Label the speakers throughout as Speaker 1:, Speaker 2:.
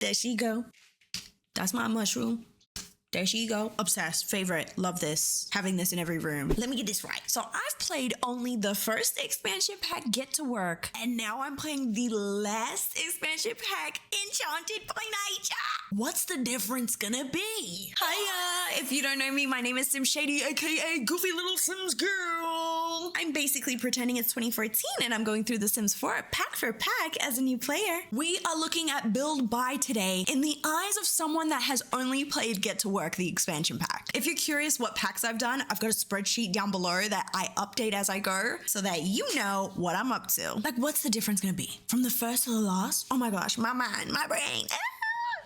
Speaker 1: There she go. That's my mushroom. There she go. Obsessed. Favorite. Love this. Having this in every room. Let me get this right. So I've played only the first expansion pack, Get to Work. And now I'm playing the last expansion pack, Enchanted by Nature. What's the difference gonna be? Hiya. If you don't know me, my name is SimShadyyy, aka Goofy Little Sims Girl. I'm basically pretending it's 2014 and I'm going through The Sims 4 pack for pack as a new player. We are looking at build buy today in the eyes of someone that has only played Get to Work, the expansion pack. If you're curious what packs I've done, I've got a spreadsheet down below that I update as I go so that you know what I'm up to. Like, what's the difference gonna be? From the first to the last? Oh my gosh, my mind, my brain.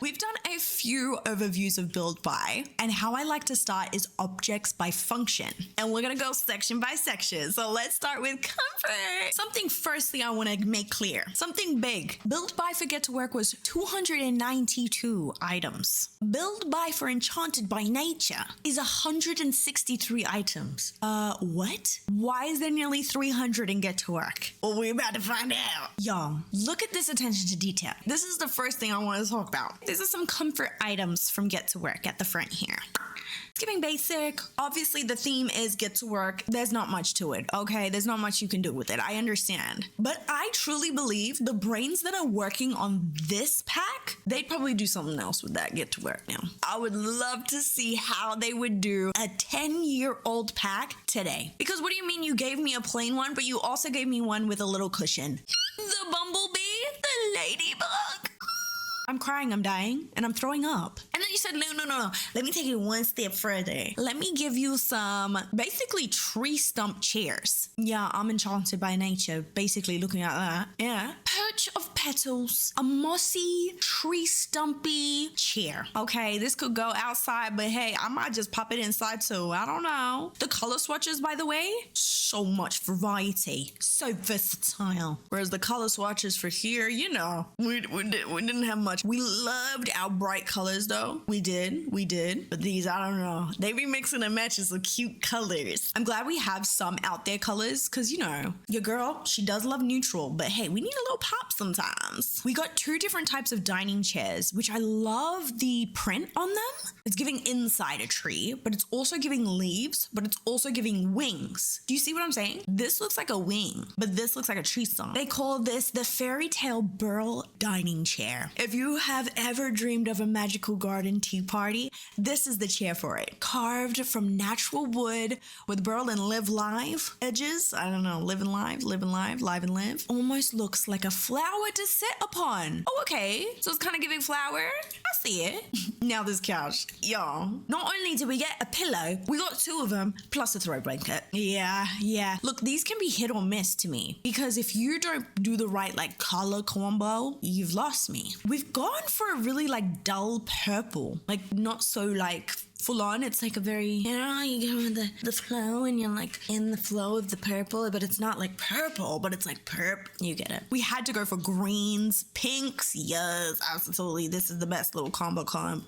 Speaker 1: We've done a few overviews of build by, and how I like to start is objects by function. And we're gonna go section by section. So let's start with comfort. Something firstly I wanna make clear. Something big. Build by for Get to Work was 292 items. Build by for Enchanted by Nature is 163 items. What? Why is there nearly 300 in Get to Work? Well, we're about to find out. Y'all, look at this attention to detail. This is the first thing I wanna talk about. These are some comfort items from Get to Work at the front here. It's giving basic. Obviously, the theme is Get to Work. There's not much to it, okay? There's not much you can do with it. I understand. But I truly believe the brains that are working on this pack, they'd probably do something else with that Get to Work now. I would love to see how they would do a 10-year-old pack today. Because what do you mean you gave me a plain one, but you also gave me one with a little cushion? The bumblebee, the ladybug. I'm crying, I'm dying, and I'm throwing up. And then you said, no. Let me take it one step further. Let me give you some basically tree stump chairs. Yeah, I'm enchanted by nature, basically looking at that. Yeah. Perch of petals, a mossy, tree stumpy chair. Okay, this could go outside, but hey, I might just pop it inside too. I don't know. The color swatches, by the way, so much variety. So versatile. Whereas the color swatches for here, you know, we didn't have much. We loved our bright colors though. We did. But these, I don't know. They be mixing and matching some cute colors. I'm glad we have some out there colors because, you know, your girl, she does love neutral, but hey, we need a little pop sometimes. We got two different types of dining chairs, which I love the print on them. It's giving inside a tree, but it's also giving leaves, but it's also giving wings. Do you see what I'm saying? This looks like a wing, but this looks like a tree stump. They call this the fairy tale burl dining chair. If you have ever dreamed of a magical garden tea party, this is the chair for it. Carved from natural wood with burl and live live edges. I don't know, live and live. Almost looks like a flower to sit upon. Oh, okay. So it's kind of giving flower. I see it. Now this couch. Y'all, not only did we get a pillow, we got two of them, plus a throw blanket. Yeah. Look, these can be hit or miss to me, because if you don't do the right, like, color combo, you've lost me. We've gone for a really, like, dull purple. Like, not so, like, full on. It's like a very, you know, you go with the flow and you're like in the flow of the purple, but it's not like purple, but it's like perp. You get it. We had to go for greens, pinks. Yes, absolutely. This is the best little color combo.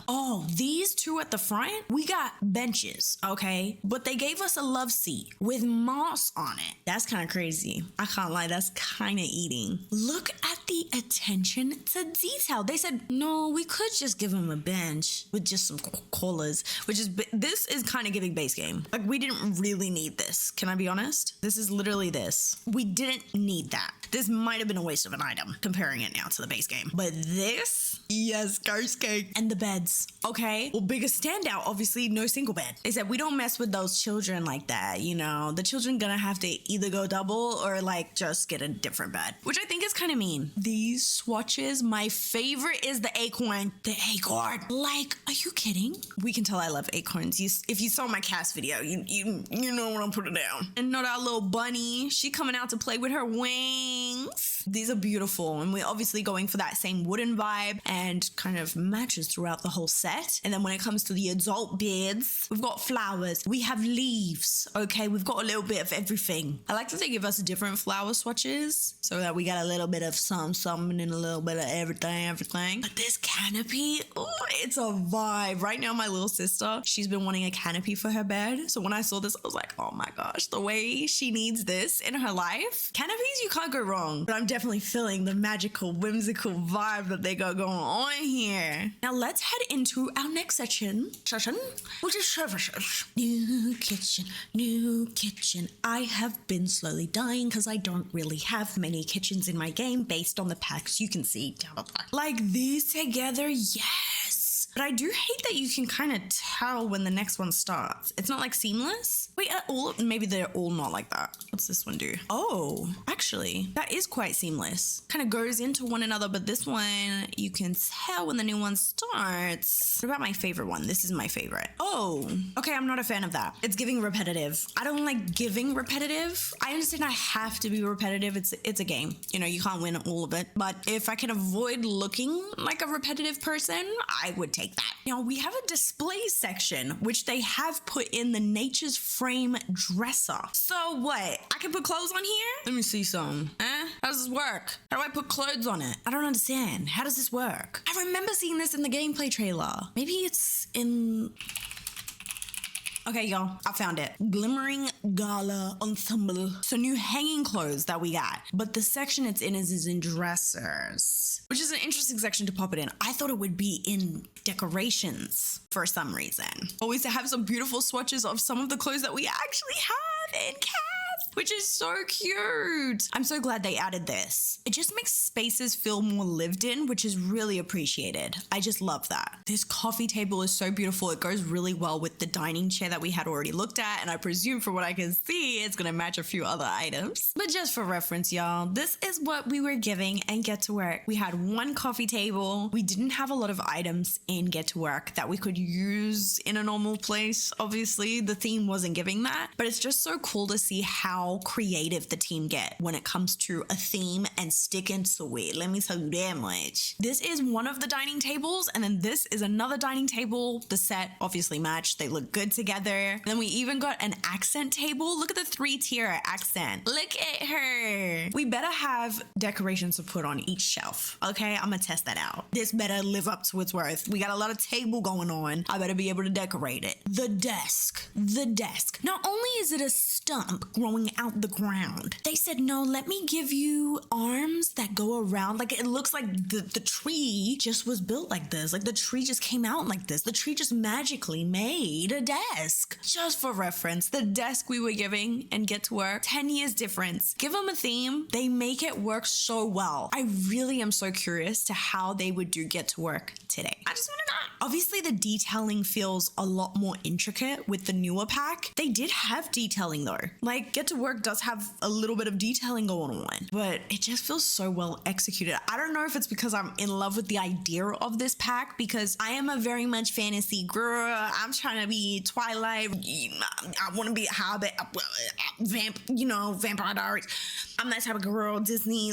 Speaker 1: Oh, these two at the front, we got benches, okay? But they gave us a love seat with moss on it. That's kind of crazy. I can't lie. That's kind of eating. Look at the attention to detail. They said, no, we could just give them a bench with just some collars, which is, this is kind of giving base game. Like, we didn't really need this. Can I be honest? This is literally this. We didn't need that. This might have been a waste of an item, comparing it now to the base game. But this, yes, ghost cake. And the beds, okay? Well, biggest standout, obviously, no single bed. They said we don't mess with those children like that, you know? The children gonna have to either go double or, like, just get a different bed, which I think is kind of mean. These swatches, my favorite is the acorn. The acorn. Like, are you kidding? We can tell I love acorns. If you saw my cast video, you know what I'm putting down. And not our little bunny. She coming out to play with her wings. These are beautiful. And we're obviously going for that same wooden vibe and kind of matches throughout the whole set. And then when it comes to the adult beds, we've got flowers. We have leaves. Okay, we've got a little bit of everything. I like that they give us different flower swatches so that we got a little bit of something and a little bit of everything. But this canopy, oh, it's a vibe. Right now, my little sister, she's been wanting a canopy for her bed. So when I saw this, I was like, oh my gosh, the way she needs this in her life. Canopies, you can't go wrong. But I'm definitely feeling the magical, whimsical vibe that they got going on here. Now let's head into our next section, which is services. New kitchen, new kitchen. I have been slowly dying because I don't really have many kitchens in my game based on the packs you can see down below. Like these together, yes. But I do hate that you can kind of tell when the next one starts. It's not like seamless. Wait, maybe they're all not like that. What's this one do? Oh, actually, that is quite seamless. Kind of goes into one another, but this one, you can tell when the new one starts. What about my favorite one? This is my favorite. Oh, okay, I'm not a fan of that. It's giving repetitive. I don't like giving repetitive. I understand I have to be repetitive. It's a game. You know, you can't win all of it. But if I can avoid looking like a repetitive person, I would take that. Now we have a display section, which they have put in the nature's frame dresser. So what? I can put clothes on here? Let me see some. How does this work? How do I put clothes on it? I don't understand. How does this work? I remember seeing this in the gameplay trailer. Maybe it's in... Okay, y'all, I found it. Glimmering Gala Ensemble. So new hanging clothes that we got. But the section it's in is in dressers, which is an interesting section to pop it in. I thought it would be in decorations for some reason. Always to have some beautiful swatches of some of the clothes that we actually have in cast, which is so cute. I'm so glad they added this. It just makes spaces feel more lived in, which is really appreciated. I just love that. This coffee table is so beautiful. It goes really well with the dining chair that we had already looked at, and I presume from what I can see, it's gonna match a few other items. But just for reference, y'all, this is what we were giving in Get to Work. We had one coffee table. We didn't have a lot of items in Get to Work that we could use in a normal place. Obviously, the theme wasn't giving that, but it's just so cool to see how creative the team get when it comes to a theme and sticking to it. Let me tell you that much. This is one of the dining tables, and then this is another dining table. The set obviously matched. They look good together. Then we even got an accent table. Look at the 3-tier accent. Look at her. We better have decorations to put on each shelf. Okay, I'm gonna test that out. This better live up to its worth. We got a lot of table going on. I better be able to decorate it. The desk. The desk. Not only is it a stump growing out the ground, they said, no, let me give you arms that go around. Like it looks like the tree just was built like this. Like the tree just came out like this. The tree just magically made a desk. Just for reference, the desk we were giving and Get to Work, 10 years difference. Give them a theme, they make it work so well. I really am so curious to how they would do Get to Work today. I just want to know. Obviously, the detailing feels a lot more intricate with the newer pack. They did have detailing though. Like Get to Work does have a little bit of detailing going on, but it just feels so well executed. I don't know if it's because I'm in love with the idea of this pack, because I am a very much fantasy girl. I'm trying to be Twilight. I want to be a Hobbit, Vampire Diaries. I'm that type of girl, Disney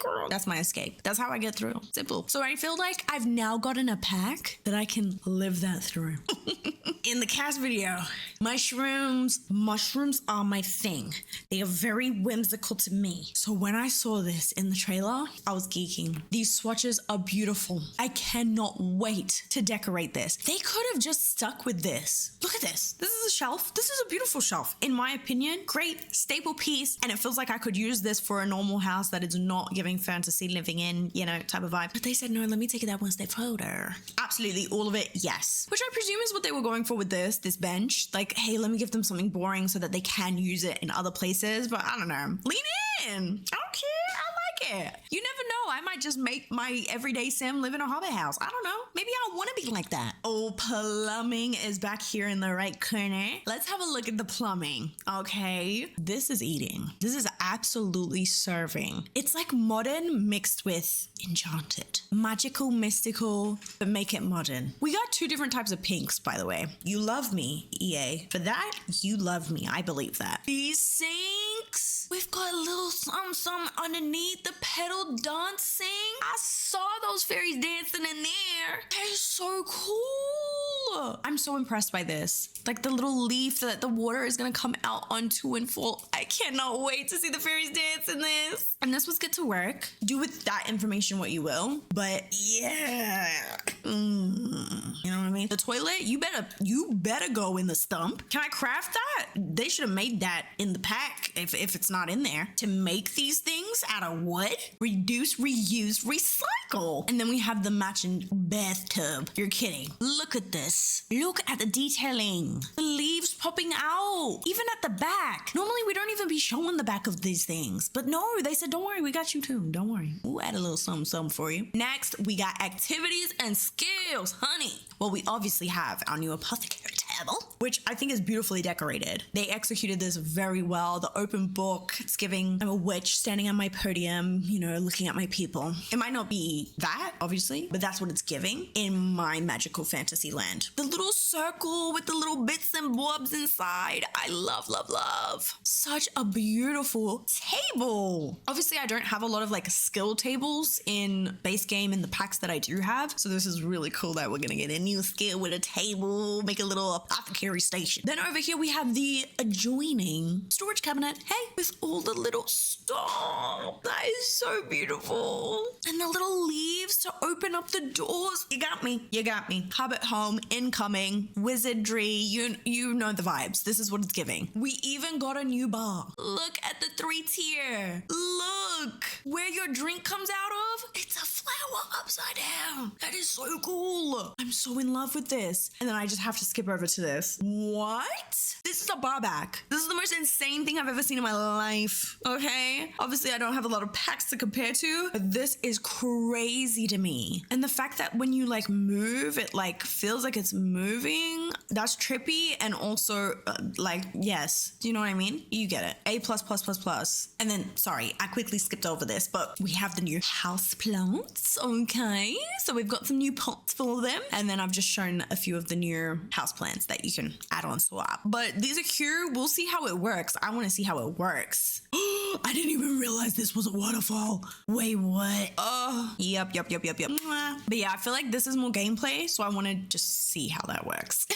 Speaker 1: girl. That's my escape. That's how I get through. Simple. So I feel like I've now gotten a pack that I can live that through. In the cast video, mushrooms are my thing. They are very whimsical to me. So when I saw this in the trailer, I was geeking. These swatches are beautiful. I cannot wait to decorate this. They could have just stuck with this. Look at this. This is a shelf. This is a beautiful shelf. In my opinion, great staple piece. And it feels like I could use this for a normal house that is not giving fantasy living in, type of vibe. But they said, no, let me take it that one step further. Absolutely all of it, yes. Which I presume is what they were going for with this bench. Like, hey, let me give them something boring so that they can use it in other places. But I don't know. Lean in. I don't care. I like it. You never know. I might just make my everyday sim live in a hobbit house. I don't know. Maybe I don't want to be like that. Oh, plumbing is back here in the right corner. Let's have a look at the plumbing. Okay. This is eating. This is absolutely serving. It's like modern mixed with Enchanted. Magical, mystical, but make it modern. We got 2 different types of pinks, by the way. You love me, EA. For that, you love me. I believe that. These sinks. We've got a little something underneath the pedal dancing. I saw those fairies dancing in there. That is so cool. I'm so impressed by this. Like the little leaf that the water is gonna come out onto and fall. I cannot wait to see the fairies dance in this. And this was Get to Work. Do with that information what you will. But yeah, You know what I mean? The toilet, you better go in the stump. Can I craft that? They should have made that in the pack if it's not in there. To make these things out of wood, reduce, reuse, recycle. And then we have the matching bathtub. You're kidding. Look at this. Look at the detailing. The leaves popping out, even at the back. Normally we don't even be showing the back of these things, but no, they said, don't worry, we got you too. Don't worry. We'll add a little something for you. Next, we got activities and skills, honey. Well, we obviously have our new apothecary table, which I think is beautifully decorated. They executed this very well. The open book, it's giving, I'm a witch standing on my podium, you know, looking at my people. It might not be that, obviously, but that's what it's giving in my magical fantasy land. The little circle with the little bits and bobs inside. I love, love, love. Such a beautiful table. Obviously, I don't have a lot of like skill tables in base game in the packs that I do have. So this is really cool that we're gonna get a new skill with a table, make a little apothecary station. Then over here, we have the adjoining storage cabinet. Hey, with all the little stuff. That is so beautiful. And the little leaves to open up the doors. You got me. You got me. Hobbit home, incoming, wizardry. You know the vibes. This is what it's giving. We even got a new bar. Look at the 3-tier. Look where your drink comes out of. It's a flower upside down. That is so cool. I'm so in love with this. And then I just have to skip over to this. What? This is a bar back. This is the most insane thing I've ever seen in my life. Okay? Obviously, I don't have a lot of packs to compare to, but this is crazy to me. And the fact that when you like move, it like feels like it's moving. That's trippy. And also like, yes. Do you know what I mean? You get it. A++++. And then, sorry, I quickly skipped over this, but we have the new house plants. Okay. So we've got some new pots for them. And then I've just shown a few of the new house plants that you can add on swap. But these are cute. We'll see how it works. I want to see how it works. I didn't even realize this was a waterfall. Wait, what? Oh, yep. But yeah, I feel like this is more gameplay, so I want to just see how that works.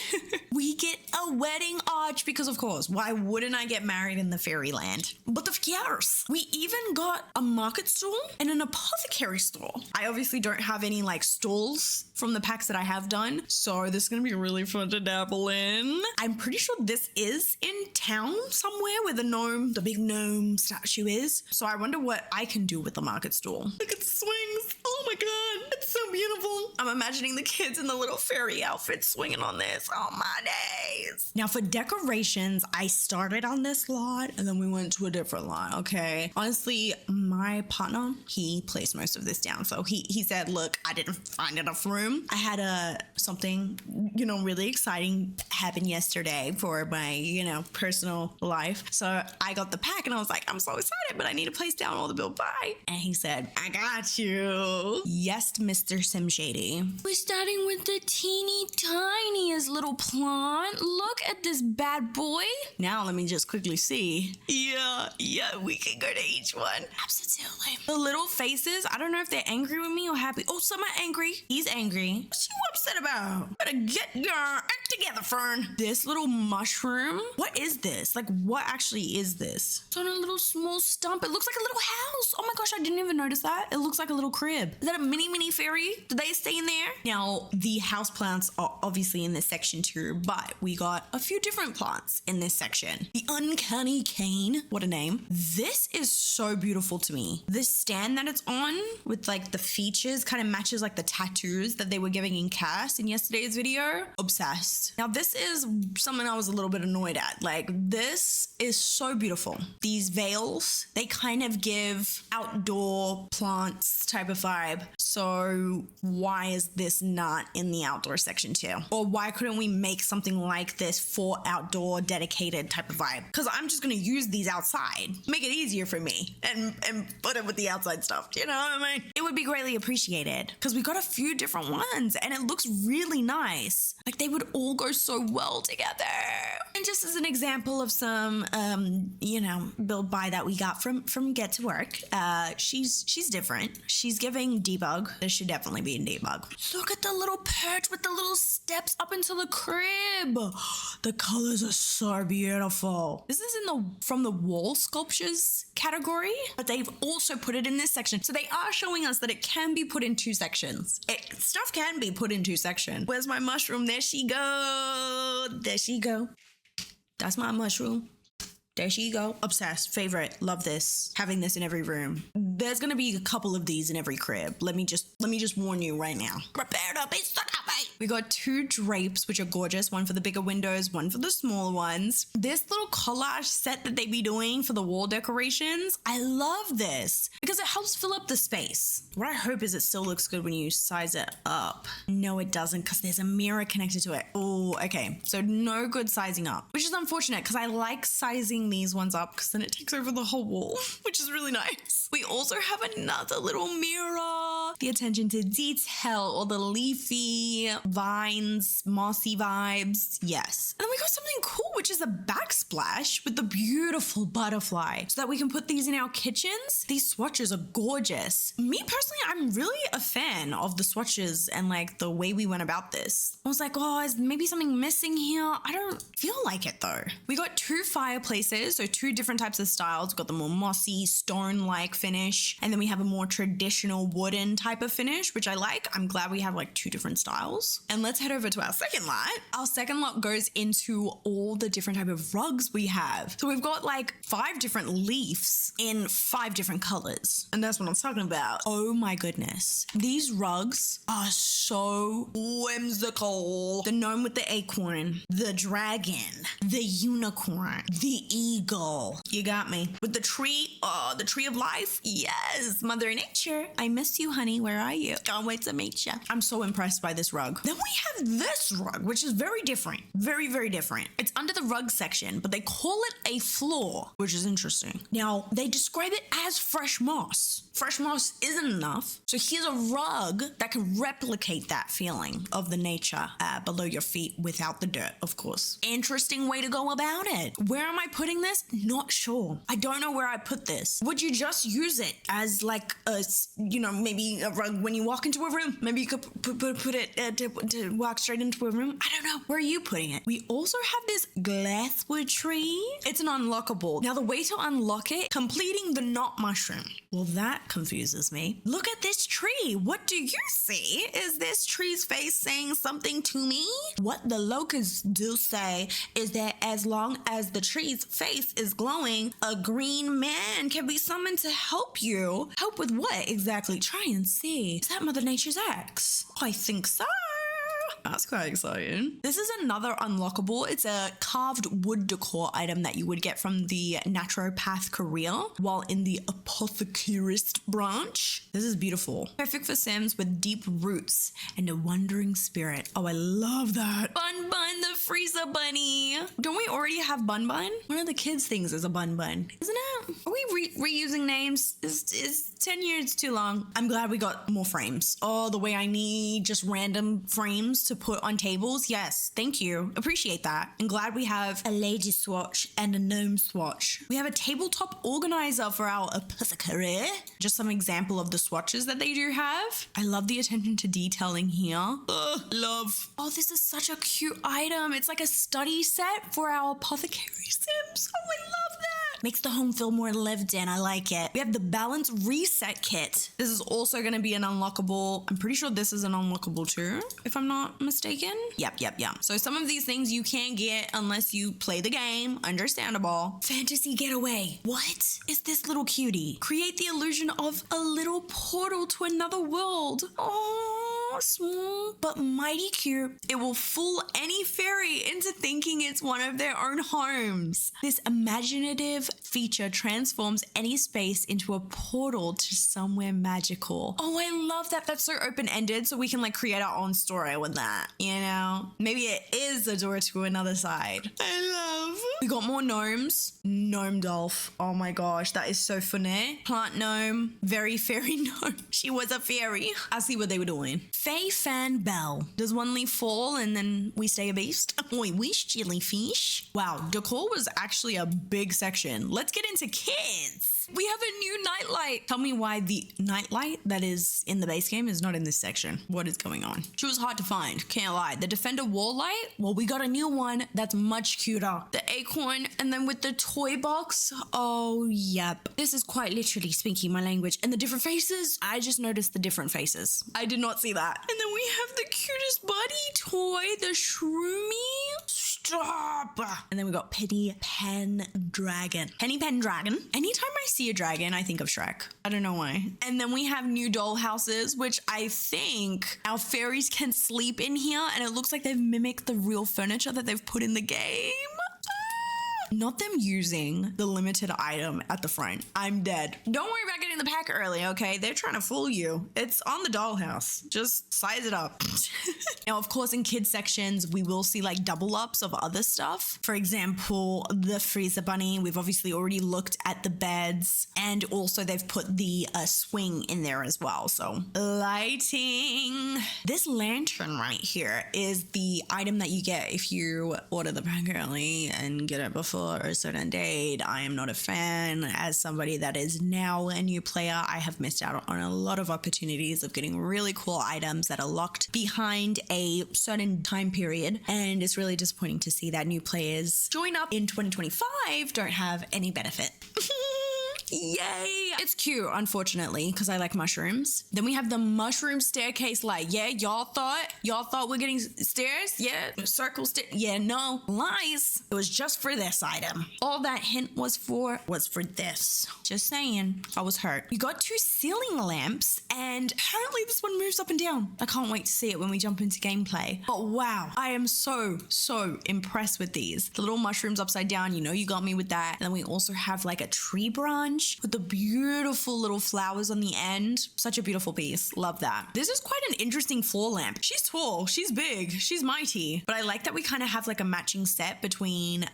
Speaker 1: We get a wedding arch because, of course, why wouldn't I get married in the fairyland? But of course, we even got a market stall and an apothecary stall. I obviously don't have any like stalls from the packs that I have done, so this is gonna be really fun to dabble in. I'm pretty sure this is in town somewhere where the big gnome statue is. So I wonder what I can do with the market stall. Look at the swings. Oh my god, it's so beautiful. I'm imagining the kids in the little fairy outfits swinging on this. Oh my days. Now for decorations, I started on this lot and then we went to a different lot, okay? Honestly, my partner, he placed most of this down. So he said, look, I didn't find enough room. I had something, you know, really exciting happen yesterday for my, you know, personal life. So I got the pack and I was like, I'm so excited, but I need to place down all the buildbuy. And he said, I got you. Yes, Mr. SimShadyyy. We're starting with the teeny tiniest little plant. Look at this bad boy. Now let me just quickly see. Yeah, we can go to each one. Absolutely. The little faces, I don't know if they're angry with me or happy. Oh, some are angry. He's angry. What's you upset about? Better get your act together, Fern. This little mushroom. What is this? Like, what actually is this? It's on a little small stump. It looks like a little house. Oh my gosh, I didn't even notice that. It looks like a little crib. Is that a mini fairy? Did they stay in there? Now, the house plants are obviously in this section too, but we got a few different plants in this section. The uncanny cane. What a name. This is so beautiful to me. This stand that it's on with like the features kind of matches like the tattoos that they were giving in cast in yesterday's video. Obsessed. Now, this is something I was a little bit annoyed at. Like, this is so beautiful. These veils, they kind of give outdoor plants type of vibe. So why is this not in the outdoor section too? Or why couldn't we make something like this for outdoor dedicated type of vibe? Because I'm just going to use these outside. Make it easier for me and put it with the outside stuff. You know what I mean? It would be greatly appreciated because we got a few different ones and it looks really nice. Like they would all go so well together. And And just as an example of some, you know, build buy that we got from Get to Work, she's different. She's giving debug. This should definitely be in debug. Look at the little perch with the little steps up into the crib. The colors are so beautiful. This is from the wall sculptures category, but they've also put it in this section. So they are showing us that it can be put in two sections. Stuff can be put in two sections. Where's my mushroom? There she go. There she go. That's my mushroom. There she go. Obsessed. Favorite. Love this. Having this in every room. There's gonna be a couple of these in every crib. Let me just warn you right now. Prepare to be stuck up, mate. We got two drapes, which are gorgeous. One for the bigger windows, one for the smaller ones. This little collage set that they be doing for the wall decorations, I love this because it helps fill up the space. What I hope is it still looks good when you size it up. No, it doesn't because there's a mirror connected to it. Oh, okay. So no good sizing up, which is unfortunate because I like sizing these ones up because then it takes over the whole wall, which is really nice. We also have another little mirror. The attention to detail, or the leafy vines, mossy vibes. Yes. And then we got something cool, which is a backsplash with the beautiful butterfly so that we can put these in our kitchens. These swatches are gorgeous. Me personally, I'm really a fan of the swatches and like the way we went about this. I was like, oh, is maybe something missing here? I don't feel like it though. We got two fireplaces, so two different types of styles. We've got the more mossy, stone-like finish, and then we have a more traditional wooden type of finish, which I like. I'm glad we have like two different styles. And let's head over to our second lot. Our second lot goes into all the different type of rugs we have. So we've got like 5 different leaves in 5 different colors. And that's what I'm talking about. Oh my goodness. These rugs are so whimsical. The gnome with the acorn, the dragon, the unicorn, the eagle. You got me. With the tree, the tree of life. Yes, Mother Nature. I miss you, honey. Where are you? Can't wait to meet you. I'm so impressed by this rug. Then we have this rug, which is very different. Very, very different. It's under the rug section, but they call it a floor, which is interesting. Now, they describe it as fresh moss. Fresh moss isn't enough. So here's a rug that can replicate that feeling of the nature below your feet without the dirt, of course. Interesting way to go about it. Where am I putting this? Not sure. I don't know where I put this. Would you just use it as like a, you know, maybe a rug when you walk into a room? Maybe you could put it to walk straight into a room. I don't know. Where are you putting it? We also have this glasswood tree. It's an unlockable. Now the way to unlock it, completing the knot mushroom. Well, that confuses me. Look at this tree. What do you see? Is this tree's face saying something to me? What the locusts do say is that as long as the tree's face is glowing, a green man can be summoned to help you. Help with what exactly? Try and see. Is that Mother Nature's ex? I think so. That's quite exciting. This is another unlockable. It's a carved wood decor item that you would get from the naturopath career while in the apothecarist branch. This is beautiful. Perfect for Sims with deep roots and a wandering spirit. Oh, I love that. Bun Bun, the freezer bunny. Don't we already have Bun Bun? One of the kids' things is a Bun Bun, isn't it? Are we reusing names? Is 10 years too long? I'm glad we got more frames. Oh, the way I need just random frames to put on tables. Yes, thank you. Appreciate that. I'm glad we have a lady swatch and a gnome swatch. We have a tabletop organizer for our apothecary. Just some example of the swatches that they do have. I love the attention to detailing here. Love. Oh, this is such a cute item. It's like a study set for our apothecary Sims. Oh, I love that. Makes the home feel more lived in. I like it. We have the balance reset kit. This is also going to be an unlockable. I'm pretty sure this is an unlockable too, if I'm not mistaken. Yep. So some of these things you can't get unless you play the game. Understandable. Fantasy getaway. What is this little cutie? Create the illusion of a little portal to another world. Oh, small but mighty cute. It will fool any fairy into thinking it's one of their own homes. This imaginative feature transforms any space into a portal to somewhere magical. Oh, I love that. That's so open-ended, so we can like create our own story with that, you know? Maybe it is a door to another side. I love. We got more gnomes. Gnome Dolph. Oh my gosh, that is so funny. Plant gnome. Very fairy gnome. She was a fairy. I see what they were doing. Faye Fan Bell. Does one leaf fall and then we stay a beast? We wish, jellyfish. Wow, decor was actually a big section. Let's get into kids. We have a new nightlight. Tell me why the nightlight that is in the base game is not in this section. What is going on? She was hard to find, can't lie. The Defender wall light, well, we got a new one that's much cuter. The acorn, and then with the toy box, oh, yep. This is quite literally speaking my language. And the different faces, I just noticed the different faces. I did not see that. And then we have the cutest buddy toy, the Shroomy. Stop! And then we got Penny Pen Dragon. Penny Pen Dragon. Anytime I see a dragon, I think of Shrek. I don't know why. And then we have new doll houses, which I think our fairies can sleep in here. And it looks like they've mimicked the real furniture that they've put in the game. Not them using the limited item at the front. I'm dead. Don't worry about getting the pack early, okay? They're trying to fool you. It's on the dollhouse. Just size it up. Now, of course, in kids sections, we will see like double ups of other stuff. For example, the freezer bunny. We've obviously already looked at the beds, and also they've put the swing in there as well. So lighting. This lantern right here is the item that you get if you order the pack early and get it before a certain date. I am not a fan. As somebody that is now a new player, I have missed out on a lot of opportunities of getting really cool items that are locked behind a certain time period, and it's really disappointing to see that new players join up in 2025 don't have any benefit. Yay! It's cute, unfortunately, because I like mushrooms. Then we have the mushroom staircase light. Yeah, y'all thought we're getting stairs? Yeah, circle stairs. Yeah, no, lies. It was just for this item. All that hint was for this. Just saying, I was hurt. We got 2 ceiling lamps, and apparently this one moves up and down. I can't wait to see it when we jump into gameplay. But wow, I am so impressed with these. The little mushrooms upside down, you know you got me with that. And then we also have like a tree branch with the beautiful little flowers on the end. Such a beautiful piece. Love that. This is quite an interesting floor lamp. She's tall, she's big, she's mighty. But I like that we kind of have like a matching set between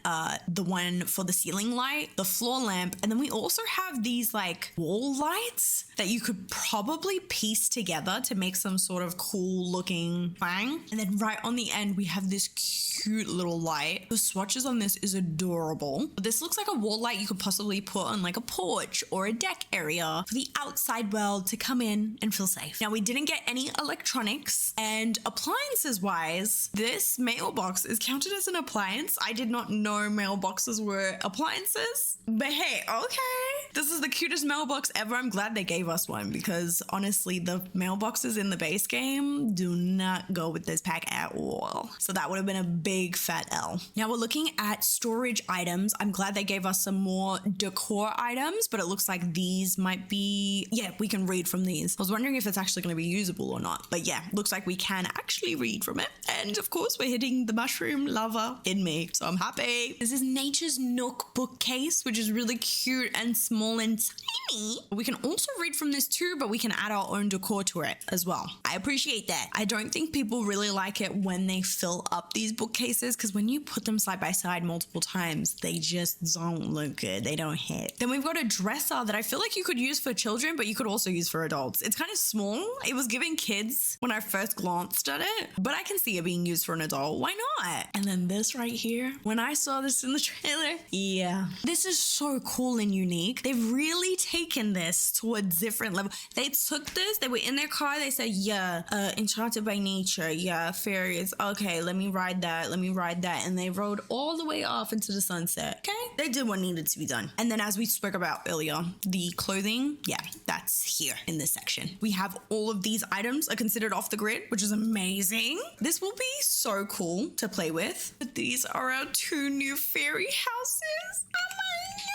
Speaker 1: the one for the ceiling light, the floor lamp, and then we also have these like wall lights that you could probably piece together to make some sort of cool looking thing. And then right on the end, we have this cute little light. The swatches on this is adorable. This looks like a wall light you could possibly put on like a porch or a deck area for the outside world to come in and feel safe. Now, we didn't get any electronics, and appliances wise, this mailbox is counted as an appliance. I did not know mailboxes were appliances, but hey, okay. This is the cutest mailbox ever. I'm glad they gave us one, because honestly, the mailboxes in the base game do not go with this pack at all. So that would have been a big fat L. Now we're looking at storage items. I'm glad they gave us some more decor items, but it looks like these might be, yeah, we can read from these. I was wondering if it's actually going to be usable or not, but yeah, looks like we can actually read from it. And of course, we're hitting the mushroom lover in me, so I'm happy. This is Nature's Nook bookcase, which is really cute and small and tiny. We can also read from this too, but we can add our own decor to it as well. I appreciate that. I don't think people really like it when they fill up these bookcases, because when you put them side by side multiple times, they just don't look good. They don't hit. Then we've got a dresser that I feel like you could use for children, but you could also use for adults. It's kind of small. It was giving kids when I first glanced at it, but I can see it being used for an adult. Why not? And then this right here, when I saw this in the trailer, yeah, this is so cool and unique. They've really taken this to a different level. They took this, they were in their car, they said, yeah, enchanted by nature, yeah, fairies, okay, let me ride that, and they rode all the way off into the sunset. Okay, they did what needed to be done. And then, as we spoke about earlier, the clothing, yeah, that's here in this section. We have all of these items are considered off the grid, which is amazing. This will be so cool to play with. But these are our 2 new fairy houses. Oh my god.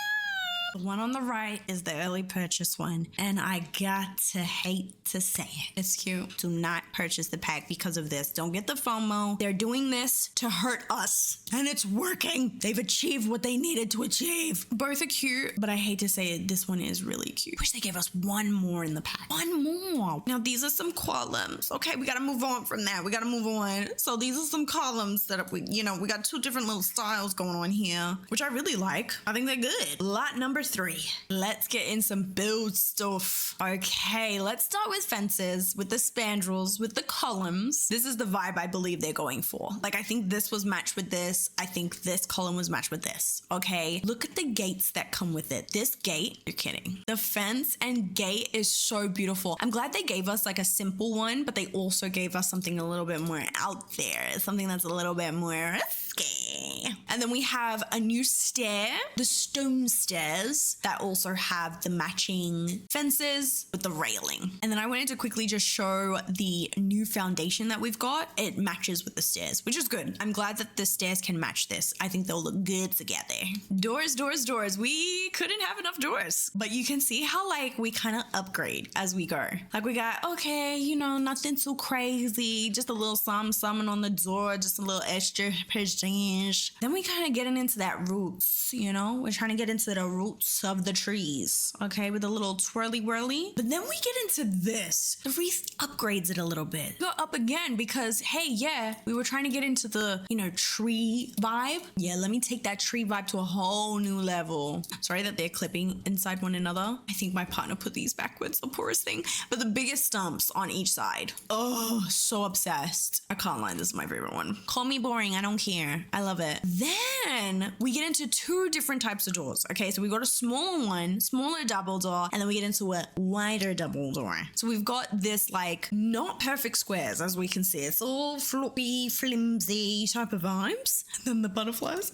Speaker 1: The one on the right is the early purchase one, and I got to hate to say it. It's cute. Do not purchase the pack because of this. Don't get the FOMO. They're doing this to hurt us, and it's working. They've achieved what they needed to achieve. Both are cute, but I hate to say it, this one is really cute. Wish they gave us one more in the pack. One more. Now, these are some columns. Okay, we gotta move on from that. We gotta move on. So these are some columns that we got 2 different little styles going on here, which I really like. I think they're good. Lot number 3. Let's get in some build stuff. Okay, let's start with fences, with the spandrels, with the columns. This is the vibe I believe they're going for. Like, I think this was matched with this. I think this column was matched with this. Okay, look at the gates that come with it. This gate, you're kidding. The fence and gate is so beautiful. I'm glad they gave us like a simple one, but they also gave us something a little bit more out there. Something that's a little bit more risky. And then we have a new stair, the stone stairs that also have the matching fences with the railing. And then I wanted to quickly just show the new foundation that we've got. It matches with the stairs, which is good. I'm glad that the stairs can match this. I think they'll look good together. Doors, doors, doors. We couldn't have enough doors, but you can see how like we kind of upgrade as we go. Like we got, okay, you know, nothing too crazy, just a little something on the door, just a little extra prestige. Then we kind of getting into that roots, you know, we're trying to get into the roots of the trees, okay, with a little twirly whirly. But then we get into this. The wreath upgrades it a little bit. Go up again because, hey, yeah, we were trying to get into the, you know, tree vibe. Yeah, let me take that tree vibe to a whole new level. Sorry that they're clipping inside one another. I think my partner put these backwards, the poorest thing. But the biggest stumps on each side. Oh, so obsessed. I can't lie, this is my favorite one. Call me boring, I don't care. I love it. Then we get into 2 different types of doors. Okay, so we got a smaller one, smaller double door, and then we get into a wider double door. So we've got this like not perfect squares, as we can see. It's all floppy, flimsy type of vibes. And then the butterflies.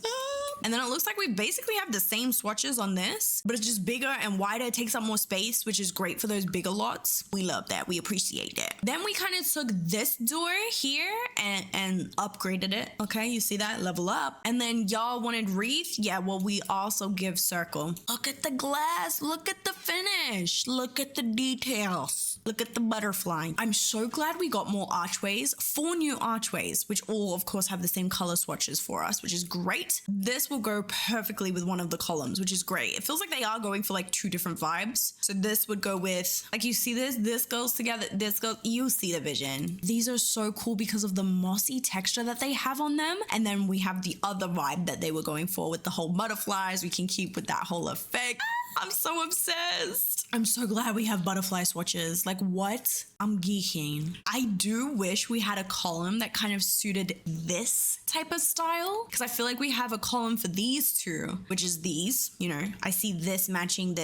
Speaker 1: And then it looks like we basically have the same swatches on this, but it's just bigger and wider. It takes up more space, which is great for those bigger lots. We love that. We appreciate it. Then we kind of took this door here and upgraded it. Okay, you see that? Level up. And then y'all wanted wreath. Yeah, well, we also give circle. Look at the glass. Look at the finish. Look at the details. Look at the butterfly. I'm so glad we got more archways. 4 new archways, which all, of course, have the same color swatches for us, which is great. This will go perfectly with one of the columns, which is great. It feels like they are going for like 2 different vibes. So this would go with, like, you see this goes together, this goes, you see the vision. These are so cool because of the mossy texture that they have on them. And then we have the other vibe that they were going for with the whole butterflies. We can keep with that whole effect. I'm so obsessed. I'm so glad we have butterfly swatches. Like, what? I'm geeking. I do wish we had a column that kind of suited this type of style, because I feel like we have a column for these 2, which is these, you know, I see this matching,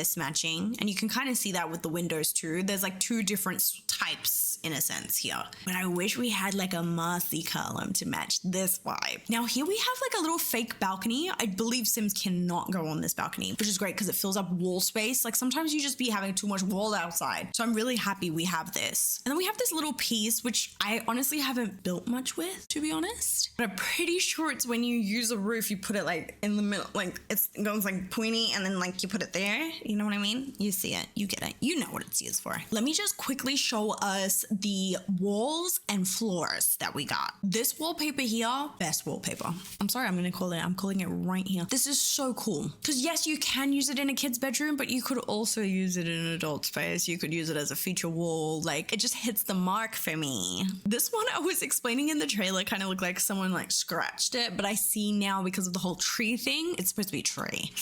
Speaker 1: and you can kind of see that with the windows too. There's like 2 different types in a sense here, but I wish we had like a mossy column to match this vibe. Now here we have like a little fake balcony. I believe Sims cannot go on this balcony, which is great because it fills up wall space. Like sometimes you just be having too much wall outside. So I'm really happy we have this. And then we have this little piece, which I honestly haven't built much with, to be honest, but I'm pretty sure it's when you use a roof, you put it like in the middle, like it goes like pointy and then like you put it there. You know what I mean? You see it, you get it. You know what it's used for. Let me just quickly show us the walls and floors that we got. This wallpaper here, best wallpaper. I'm sorry, I'm calling it right here. This is so cool. Because yes, you can use it in a kid's bedroom, but you could also use it in an adult space. You could use it as a feature wall. Like, it just hits the mark for me. This one I was explaining in the trailer kind of looked like someone like scratched it, but I see now because of the whole tree thing, it's supposed to be tree,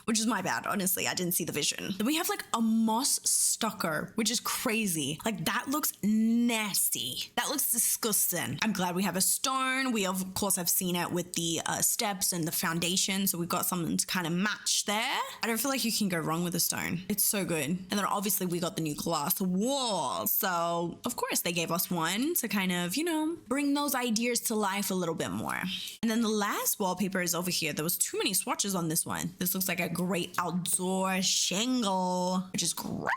Speaker 1: which is my bad. Honestly, I didn't see the vision. Then we have like a moss stucco, which is crazy. Like that looks nasty. That looks disgusting. I'm glad we have a stone. We of course have seen it with the steps and the foundation. So we've got something to kind of match there. I don't feel like you can go wrong with a stone. It's so good. And then obviously we got the new glass wall. So of course they gave us one to kind of, you know, bring those ideas to life a little bit more. And then the last wallpaper is over here. There was too many swatches on this one. This looks like a great outdoor shingle, which is great.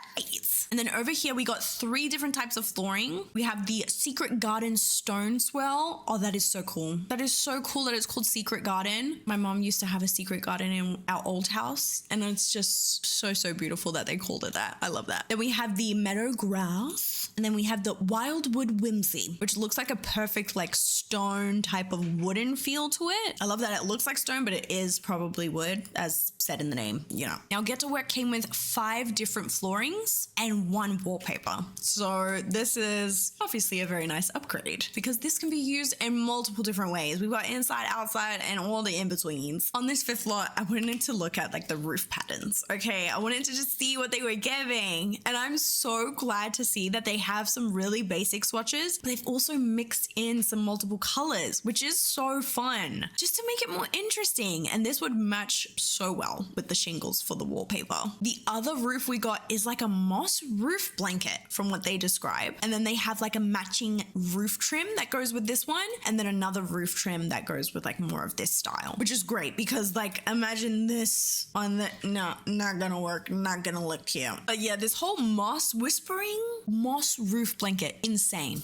Speaker 1: And then over here, we got 3 different types of flooring. We have the Secret Garden stone swell. Oh, that is so cool. That is so cool that it's called Secret Garden. My mom used to have a secret garden in our old house, and it's just so beautiful that they called it that. I love that. Then we have the meadow grass, and then we have the wildwood whimsy, which looks like a perfect like stone type of wooden feel to it. I love that it looks like stone, but it is probably wood, as said in the name, you know. Now Get to Work came with 5 different floorings and 1 wallpaper. So this is obviously a very nice upgrade because this can be used in multiple different ways. We've got inside, outside, and all the in-betweens. On this 5th lot, I wanted to look at like the roof patterns. Okay, I wanted to just see what they were giving. And I'm so glad to see that they have some really basic swatches, but they've also mixed in some multiple colors, which is so fun, just to make it more interesting. And this would match so well with the shingles for the wallpaper. The other roof we got is like a moss roof blanket from what they describe. And then they have like a matching roof trim that goes with this one. And then another roof trim that goes with like more of this style, which is great because like imagine this on the, no, not gonna work, not gonna look cute. But yeah, this whole moss roof blanket, insane.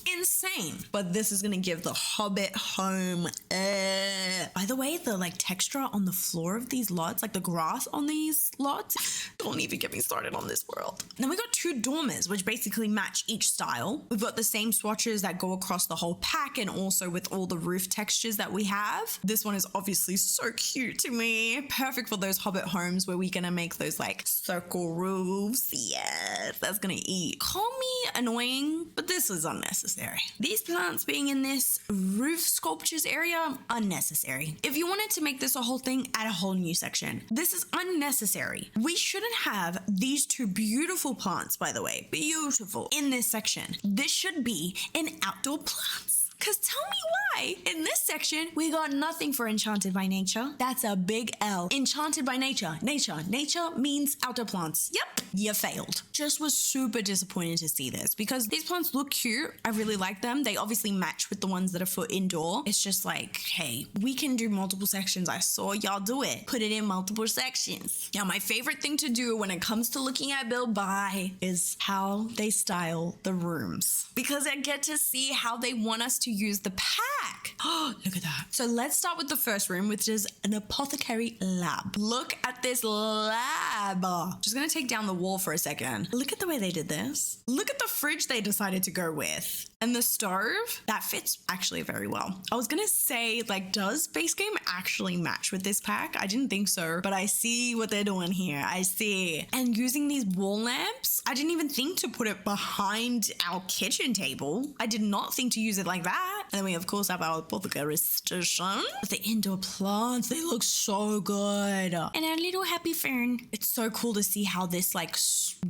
Speaker 1: But this is gonna give the Hobbit home. By the way, the like texture on the floor of these lots, like the grass on these lots, don't even get me started on this world. And then we got 2 dormers, which basically match each style. We've got the same swatches that go across the whole pack and also with all the roof textures that we have. This one is obviously so cute to me. Perfect for those Hobbit homes where we're gonna make those like circle roofs. Yes, that's gonna eat. Call me annoying, but this is unnecessary. These plants being in this roof sculptures area, unnecessary. If you wanted to make this a whole thing, add a whole new section. This is unnecessary. We shouldn't have these 2 beautiful plants, by the way, beautiful, in this section. This should be in outdoor plants. Because tell me why. In this section, we got nothing for Enchanted by Nature. That's a big L. Enchanted by Nature. Nature means outdoor plants. Yep, you failed. Just was super disappointed to see this because these plants look cute. I really like them. They obviously match with the ones that are for indoor. It's just like, hey, we can do multiple sections. I saw y'all do it. Put it in multiple sections. Now, my favorite thing to do when it comes to looking at buildbuy is how they style the rooms because I get to see how they want us to use the pack. Oh, look at that. So let's start with the first room, which is an apothecary lab. Look at this lab. Just gonna take down the wall for a second. Look at the way they did this. Look at the fridge they decided to go with. And the stove, that fits actually very well. I was gonna say, like, does base game actually match with this pack? I didn't think so, but I see what they're doing here. I see. And using these wall lamps, I didn't even think to put it behind our kitchen table. I did not think to use it like that. And then we, of course, have our apothecary station. But the indoor plants, they look so good. And our little happy fern. It's so cool to see how this, like,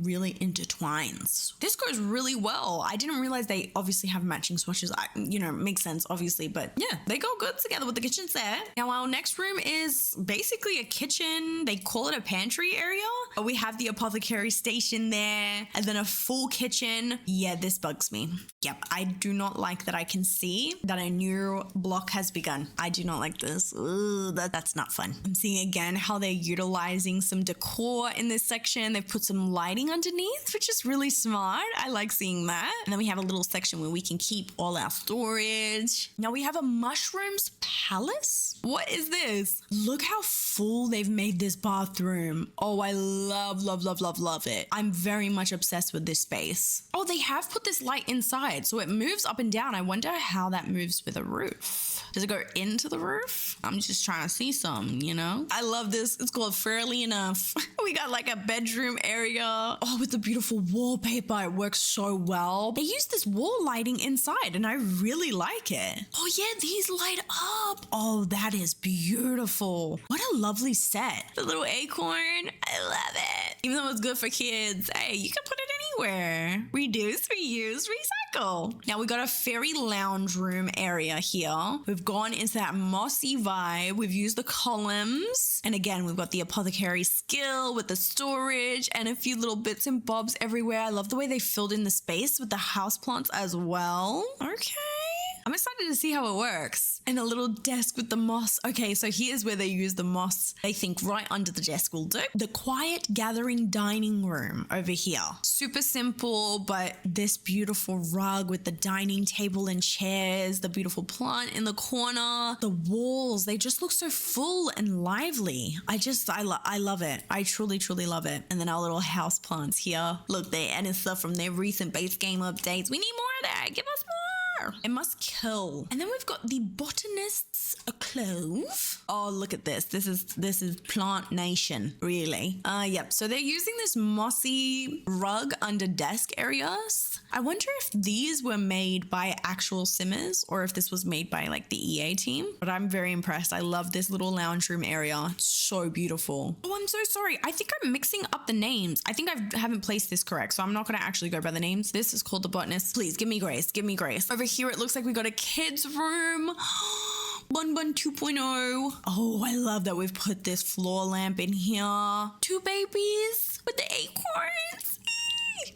Speaker 1: really intertwines. This goes really well. I didn't realize they obviously have matching swatches. Makes sense, obviously, but yeah, they go good together with the kitchen set. Now, our next room is basically a kitchen. They call it a pantry area. But we have the apothecary station there and then a full kitchen. Yeah, this bugs me. Yep, I do not like that I can see that a new block has begun. I do not like this. Ooh, that's not fun. I'm seeing again how they're utilizing some decor in this section. They've put some lighting underneath, which is really smart. I like seeing that. And then we have a little section where we can keep all our storage. Now we have a mushrooms palace. What is this? Look how full they've made this bathroom. Oh, I love it. I'm very much obsessed with this space. Oh, they have put this light inside, so it moves up and down. I wonder how that moves with a roof. Does it go into the roof? I'm just trying to see some, you know? I love this. It's called Fairly Enough. We got like a bedroom area. Oh, with the beautiful wallpaper. It works so well. They use this wall lighting inside and I really like it. Oh yeah, these light up. Oh, that is beautiful. What a lovely set. The little acorn. I love it. Even though it's good for kids, hey, you can put it anywhere. Reduce, reuse, recycle. Now we got a fairy lounge room area here. We've gone into that mossy vibe. We've used the columns. And again, we've got the apothecary skill with the storage and a few little bits and bobs everywhere. I love the way they filled in the space with the houseplants as well. Okay. I'm excited to see how it works. And a little desk with the moss. Okay, so here's where they use the moss. They think right under the desk will do. The quiet gathering dining room over here. Super simple, but this beautiful rug with the dining table and chairs, the beautiful plant in the corner, the walls, they just look so full and lively. I love it. I truly love it. And then our little house plants here. Look, they added stuff from their recent base game updates. We need more of that. Give us more. fire. It must kill. And then we've got the botanist's clove. Oh, look at this. This is plant nation, really. Yep. So they're using this mossy rug under desk areas. I wonder if these were made by actual simmers or if this was made by like the EA team. But I'm very impressed. I love this little lounge room area. It's so beautiful. Oh, I'm so sorry. I think I'm mixing up the names. I think I haven't placed this correct, so I'm not going to actually go by the names. This is called the botanist. Please give me grace. Give me grace. Over here, it looks like we got a kid's room. Bun 2.0. Oh, I love that we've put this floor lamp in here. 2 babies with the acorns.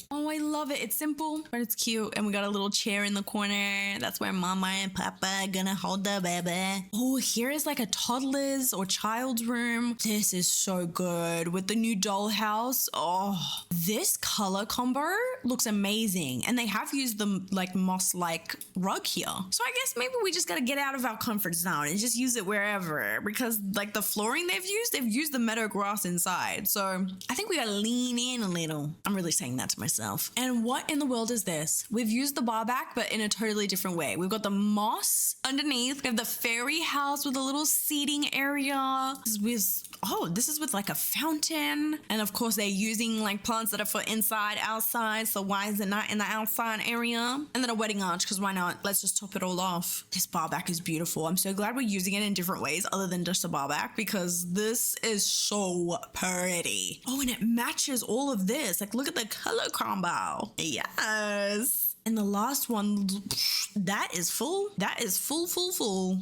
Speaker 1: Oh, I love it. It's simple, but it's cute. And we got a little chair in the corner. That's where Mama and Papa are gonna hold the baby. Oh, here is like a toddler's or child's room. This is so good with the new dollhouse. Oh, this color combo looks amazing. And they have used the like moss-like rug here. So I guess maybe we just gotta get out of our comfort zone and just use it wherever, because like the flooring they've used the meadow grass inside. So I think we gotta lean in a little. I'm really saying that to myself. And what in the world is this? We've used the bar back, but in a totally different way. We've got the moss underneath. We have the fairy house with a little seating area. This is with like a fountain. And of course, they're using like plants that are for inside, outside. So why is it not in the outside area? And then a wedding arch, because why not? Let's just top it all off. This bar back is beautiful. I'm so glad we're using it in different ways other than just a bar back, because this is so pretty. Oh, and it matches all of this. Like, look at the color combo. Yes. And the last one, that is full. That is full.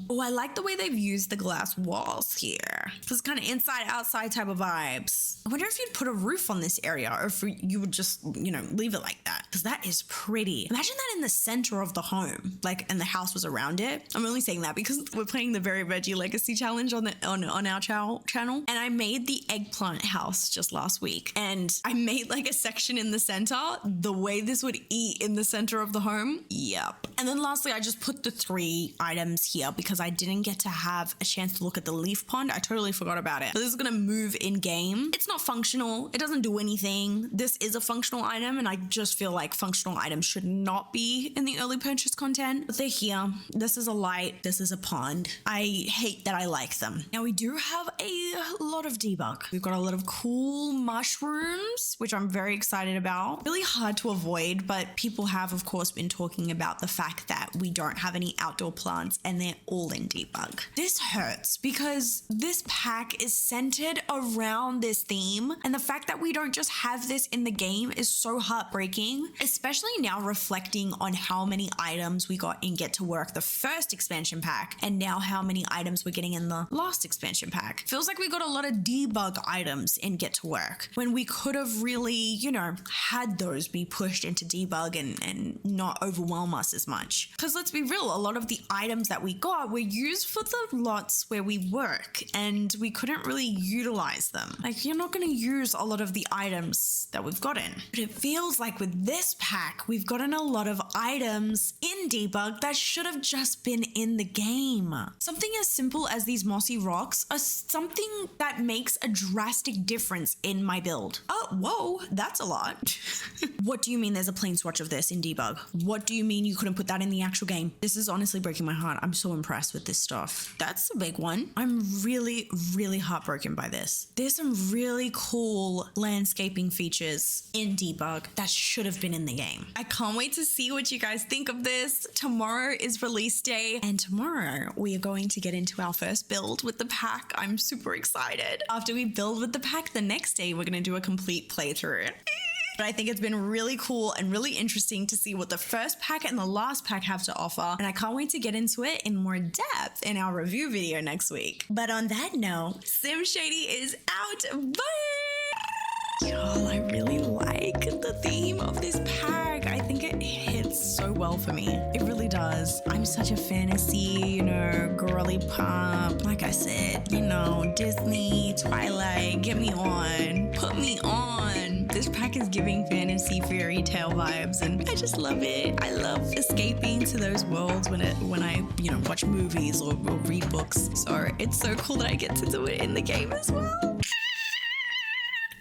Speaker 1: Oh, I like the way they've used the glass walls here. It's kind of inside, outside type of vibes. I wonder if you'd put a roof on this area or if you would just, leave it like that. Because that is pretty. Imagine that in the center of the home, like, and the house was around it. I'm only saying that because we're playing the Very Veggie Legacy Challenge on our channel. And I made the eggplant house just last week. And I made like a section in the center, the way this would eat in the center of the home. Yep. And then lastly, I just put the 3 items here because I didn't get to have a chance to look at the leaf pond. I totally forgot about it. But this is going to move in game. It's not functional. It doesn't do anything. This is a functional item, and I just feel like functional items should not be in the early purchase content, but they're here. This is a light. This is a pond. I hate that I like them. Now we do have a lot of debug. We've got a lot of cool mushrooms, which I'm very excited about. Really hard to avoid, but people have, of course, been talking about the fact that we don't have any outdoor plants and they're all in debug. This hurts because this pack is centered around this theme, and the fact that we don't just have this in the game is so heartbreaking, especially now reflecting on how many items we got in Get to Work, the first expansion pack, and now how many items we're getting in the last expansion pack. Feels like we got a lot of debug items in Get to Work when we could have really, had those be pushed into debug and not overwhelm us as much. Because let's be real, a lot of the items that we got were used for the lots where we work and we couldn't really utilize them. Like, you're not going to use a lot of the items that we've gotten. But it feels like with this pack, we've gotten a lot of items in debug that should have just been in the game. Something as simple as these mossy rocks are something that makes a drastic difference in my build. Oh, whoa, that's a lot. What do you mean there's a plain swatch of this in debug? What do you mean you couldn't put that in the actual game? This is honestly breaking my heart. I'm so impressed with this stuff. That's a big one. I'm really, really heartbroken by this. There's some really cool landscaping features in debug that should have been in the game. I can't wait to see what you guys think of this. Tomorrow is release day, and tomorrow we are going to get into our first build with the pack. I'm super excited. After we build with the pack, the next day we're going to do a complete playthrough. But I think it's been really cool and really interesting to see what the first pack and the last pack have to offer. And I can't wait to get into it in more depth in our review video next week. But on that note, SimShadyyy is out. Bye! Y'all, I really like the theme of this pack. I think it hits so well for me. It really does. I'm such a fantasy, girly pop. Like I said, Disney, Twilight, get me on. Put me on. This pack is giving fantasy fairy tale vibes, and I just love it. I love escaping to those worlds when I watch movies or read books. So it's so cool that I get to do it in the game as well.